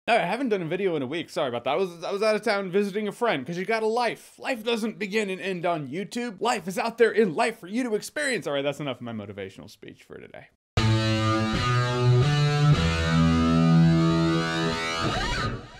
No, I haven't done a video in a week. Sorry about that. I was out of town visiting a friend because you got a life. Life doesn't begin and end on YouTube. Life is out there in life for you to experience. All right, that's enough of my motivational speech for today.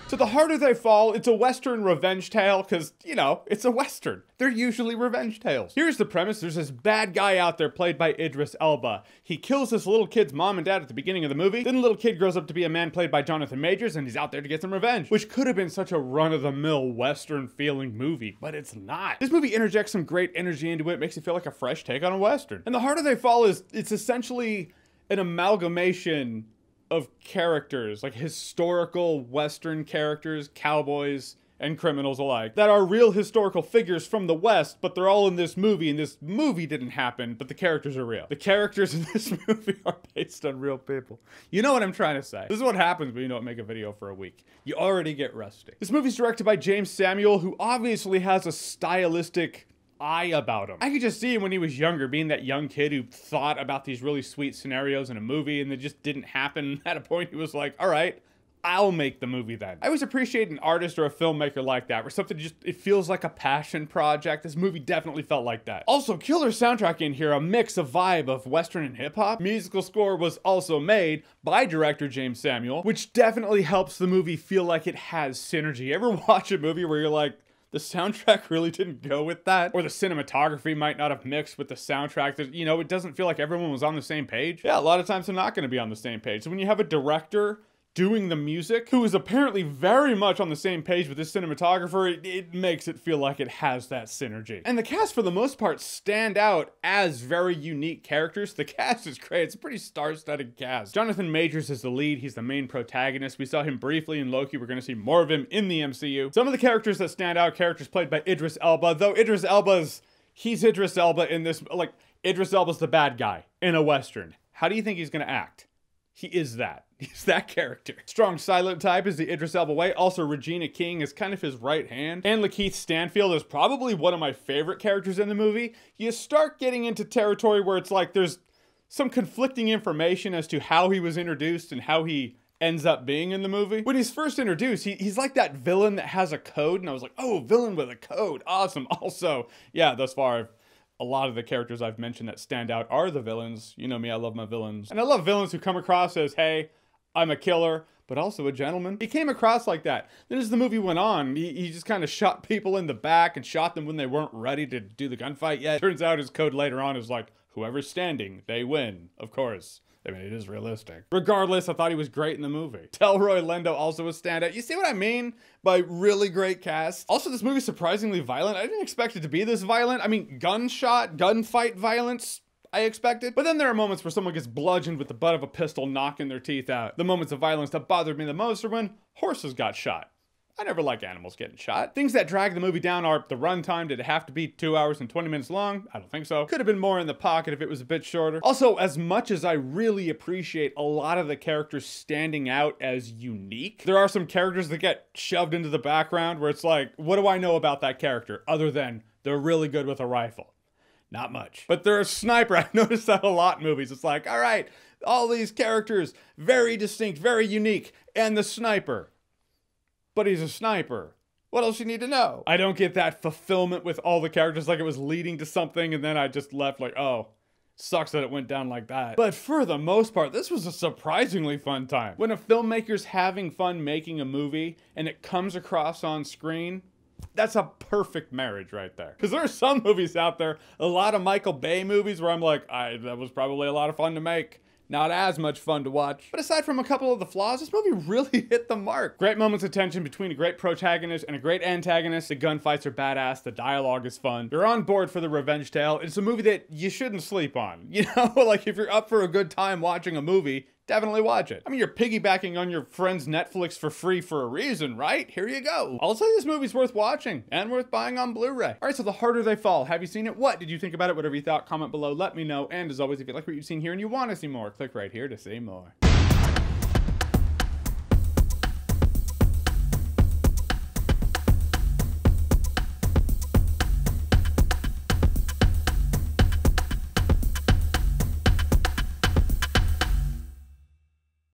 So The Harder They Fall, it's a Western revenge tale because, you know, it's a Western. They're usually revenge tales. Here's the premise. There's this bad guy out there played by Idris Elba. He kills this little kid's mom and dad at the beginning of the movie. Then the little kid grows up to be a man played by Jonathan Majors, and he's out there to get some revenge, which could have been such a run-of-the-mill Western feeling movie, but it's not. This movie interjects some great energy into it, makes it feel like a fresh take on a Western. And The Harder They Fall it's essentially an amalgamation of characters, like historical Western characters, cowboys, and criminals alike, that are real historical figures from the West, but they're all in this movie, and this movie didn't happen, but the characters are real. The characters in this movie are based on real people. You know what I'm trying to say. This is what happens when you don't make a video for a week. You already get rusty. This movie's directed by James Samuel, who obviously has a stylistic eye about him. I could just see him when he was younger, being that young kid who thought about these really sweet scenarios in a movie and they just didn't happen. At a point he was like, all right, I'll make the movie then. I always appreciate an artist or a filmmaker like that, where something just, it feels like a passion project. This movie definitely felt like that. Also, killer soundtrack in here, a mix of vibe of Western and hip hop. Musical score was also made by director James Samuel, which definitely helps the movie feel like it has synergy. Ever watch a movie where you're like, the soundtrack really didn't go with that? Or the cinematography might not have mixed with the soundtrack. You know, it doesn't feel like everyone was on the same page. Yeah, a lot of times they're not going to be on the same page. So when you have a director doing the music, who is apparently very much on the same page with this cinematographer, it makes it feel like it has that synergy. And the cast, for the most part, stand out as very unique characters. The cast is great. It's a pretty star-studded cast. Jonathan Majors is the lead. He's the main protagonist. We saw him briefly in Loki. We're going to see more of him in the MCU. Some of the characters that stand out, characters played by Idris Elba, though he's Idris Elba in this, like, Idris Elba's the bad guy in a Western. How do you think he's going to act? He is that. He's that character. Strong silent type is the Idris Elba way. Also, Regina King is kind of his right hand. And Lakeith Stanfield is probably one of my favorite characters in the movie. You start getting into territory where it's like there's some conflicting information as to how he was introduced and how he ends up being in the movie. When he's first introduced, he's like that villain that has a code, and I was like, oh, villain with a code. Awesome. Also, yeah, thus far, a lot of the characters I've mentioned that stand out are the villains. You know me, I love my villains. And I love villains who come across as, hey, I'm a killer, but also a gentleman. He came across like that. Then as the movie went on, he just kind of shot people in the back and shot them when they weren't ready to do the gunfight yet. Turns out his code later on is like, whoever's standing, they win. Of course. I mean, it is realistic. Regardless, I thought he was great in the movie. Delroy Lindo also a standout. You see what I mean by really great cast? Also, this movie's surprisingly violent. I didn't expect it to be this violent. I mean, gunfight violence, I expected. But then there are moments where someone gets bludgeoned with the butt of a pistol, knocking their teeth out. The moments of violence that bothered me the most are when horses got shot. I never like animals getting shot. Things that drag the movie down are the runtime. Did it have to be 2 hours and 20 minutes long? I don't think so. Could have been more in the pocket if it was a bit shorter. Also, as much as I really appreciate a lot of the characters standing out as unique, there are some characters that get shoved into the background where it's like, what do I know about that character other than they're really good with a rifle? Not much. But they're a sniper. I noticed that a lot in movies. It's like, all right, all these characters, very distinct, very unique, and the sniper. But he's a sniper. What else you need to know? I don't get that fulfillment with all the characters, like it was leading to something and then I just left like, oh, sucks that it went down like that. But for the most part, this was a surprisingly fun time. When a filmmaker's having fun making a movie and it comes across on screen, that's a perfect marriage right there. Because there are some movies out there, a lot of Michael Bay movies where I'm like, that was probably a lot of fun to make. Not as much fun to watch. But aside from a couple of the flaws, this movie really hit the mark. Great moments of tension between a great protagonist and a great antagonist. The gunfights are badass. The dialogue is fun. You're on board for the revenge tale. It's a movie that you shouldn't sleep on. You know, like if you're up for a good time watching a movie, definitely watch it. I mean, you're piggybacking on your friend's Netflix for free for a reason, right? Here you go. I'll say this movie's worth watching and worth buying on Blu-ray. All right, so The Harder They Fall. Have you seen it? What did you think about it? Whatever you thought, comment below. Let me know. And as always, if you like what you've seen here and you want to see more, click right here to see more.